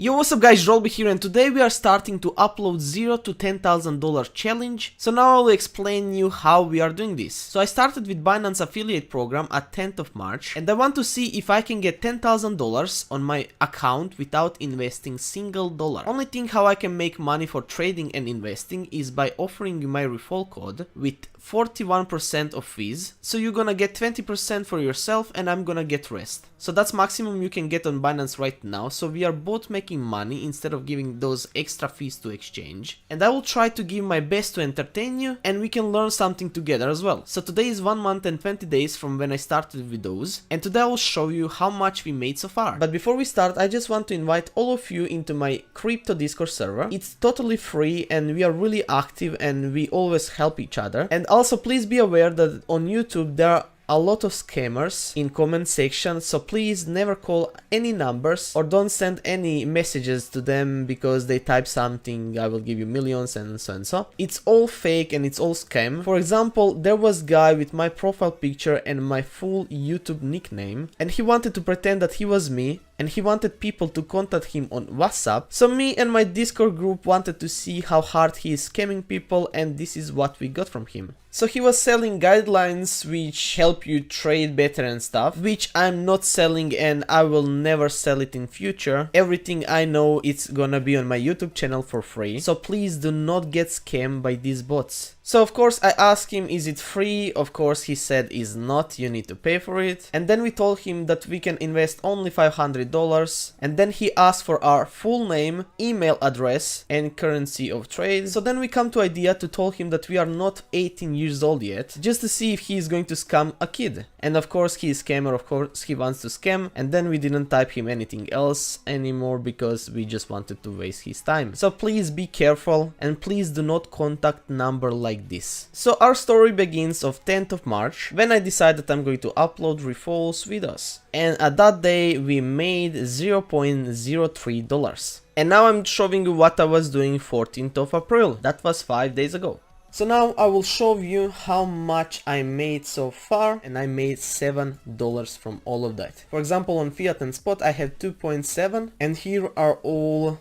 Yo, what's up guys, Rolby here, and today we are starting to upload $0 to $10,000 challenge. So now I will explain you how we are doing this. So I started with Binance affiliate program at 10th of March, and I want to see if I can get $10,000 on my account without investing single dollar. Only thing how I can make money for trading and investing is by offering you my referral code with 41% of fees. So you're gonna get 20% for yourself and I'm gonna get rest. So that's maximum you can get on Binance right now. So we are both making money instead of giving those extra fees to exchange. And I will try to give my best to entertain you, and we can learn something together as well. So today is 1 month and 20 days from when I started with those, and today I will show you how much we made so far. But before we start, I just want to invite all of you into my crypto Discord server. It's totally free and we are really active and we always help each other. And also please be aware that on YouTube there are a lot of scammers in comment section, so please never call any numbers or don't send any messages to them because they type something, I will give you millions and so and so. It's all fake and it's all scam. For example, there was a guy with my profile picture and my full YouTube nickname, and he wanted to pretend that he was me, and he wanted people to contact him on WhatsApp. So me and my Discord group wanted to see how hard he is scamming people, and this is what we got from him. So he was selling guidelines which help you trade better and stuff, which I'm not selling and I will never sell it in future. Everything I know it's gonna be on my YouTube channel for free. So please do not get scammed by these bots. So of course I asked him, is it free? Of course he said is not, you need to pay for it. And then we told him that we can invest only $500. And then he asked for our full name, email address and currency of trade. So then we come to idea to tell him that we are not 18 years old yet, just to see if he is going to scam a kid. And of course he is scammer, of course he wants to scam. And then we didn't type him anything else anymore because we just wanted to waste his time. So please be careful and please do not contact number like this. So our story begins of 10th of March when I decided I'm going to upload referrals with us. And at that day we made $0.03. And now I'm showing you what I was doing 14th of April. That was 5 days ago. So now I will show you how much I made so far, and I made $7 from all of that. For example, on fiat and spot I had 2.7, and here are all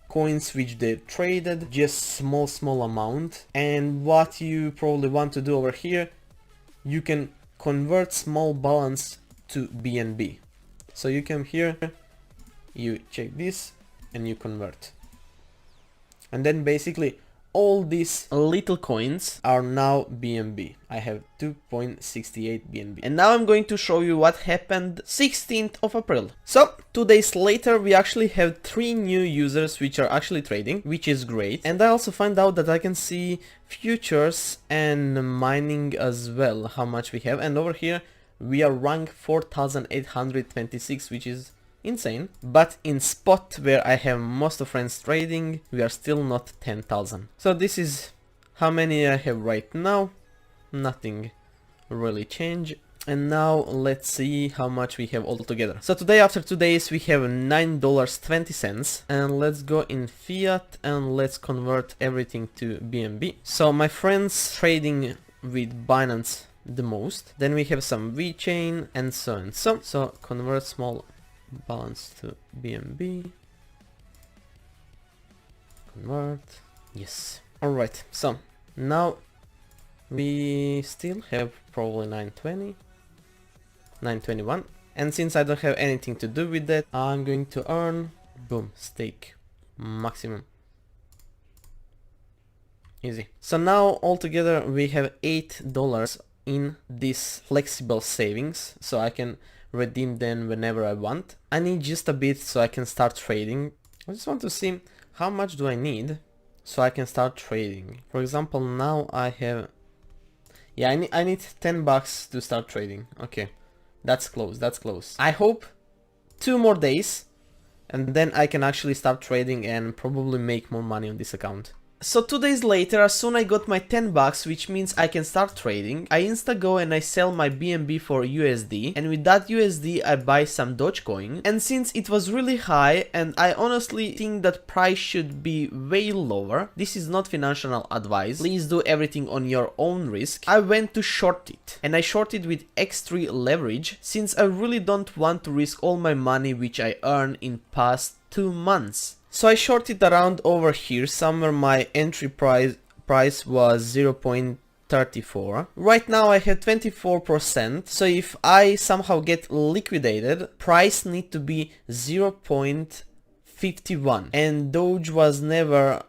coins which they traded, just small amount. And what you probably want to do over here, you can convert small balance to BNB. So you come here, you check this and you convert, and then basically all these little coins are now BNB. I have 2.68 BNB. And now I'm going to show you what happened 16th of April. So 2 days later we actually have 3 new users which are actually trading, which is great. And I also find out that I can see futures and mining as well, how much we have. And over here we are ranked 4,826, which is insane. But in spot, where I have most of friends trading, we are still not 10,000. So this is how many I have right now. Nothing really changed. And now let's see how much we have all together. So today, after 2 days, we have $9.20. And let's go in fiat and let's convert everything to BNB. So my friends trading with Binance the most. Then we have some VeChain and so on. So convert small balance to BNB, convert, yes. Alright, so now we still have probably 920, 921, and since I don't have anything to do with that, I'm going to earn, boom, stake, maximum, easy. So now altogether we have $8 in this flexible savings, so I can redeem them whenever I want. I need just a bit so I can start trading. I just want to see how much do I need so I can start trading. For example, now I have, yeah, I need $10 to start trading. Okay, that's close, that's close. I hope 2 more days and then I can actually start trading and probably make more money on this account. So 2 days later, as soon I got my $10, which means I can start trading, I insta go and I sell my BNB for USD, and with that USD I buy some Dogecoin. And since it was really high and I honestly think that price should be way lower, this is not financial advice, please do everything on your own risk, I went to short it. And I shorted with X3 leverage, since I really don't want to risk all my money which I earn in past 2 months. So I shorted around over here, somewhere my entry price was 0.34. Right now I have 24%, so if I somehow get liquidated, price need to be 0.51, and Doge was never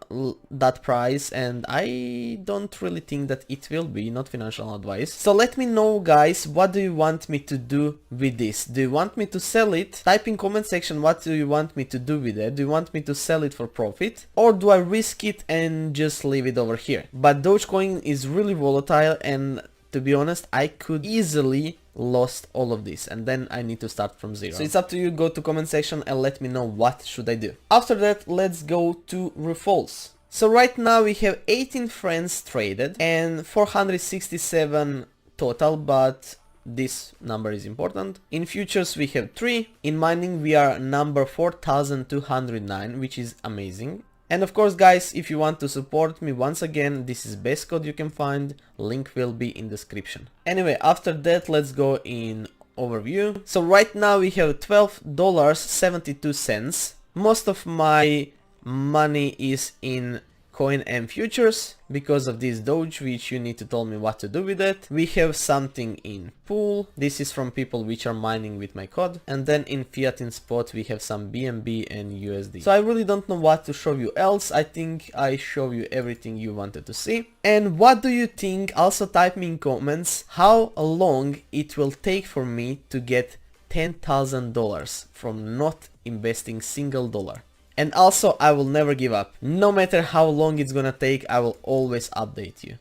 that price, and I don't really think that it will be, not financial advice. So let me know guys, what do you want me to do with this? Do you want me to sell it? Type in comment section what do you want me to do with it. Do you want me to sell it for profit, or do I risk it and just leave it over here? But Dogecoin is really volatile, and to be honest, I could easily lost all of this, and then I need to start from zero. So it's up to you. Go to comment section and let me know what should I do. After that, let's go to referrals. So right now we have 18 friends traded and 467 total, but this number is important. In futures we have 3. In mining we are number 4209, which is amazing. And of course guys, if you want to support me, once again, this is best code you can find, link will be in description. Anyway, after that, let's go in overview. So right now we have $12.72. Most of my money is in coin and futures because of this Doge, which you need to tell me what to do with it. We have something in pool. This is from people which are mining with my code. And then in fiat in spot we have some BNB and USD. So I really don't know what to show you else. I think I show you everything you wanted to see. And what do you think? Also type me in comments how long it will take for me to get $10,000 from not investing single dollar. And also, I will never give up. No matter how long it's gonna take, I will always update you.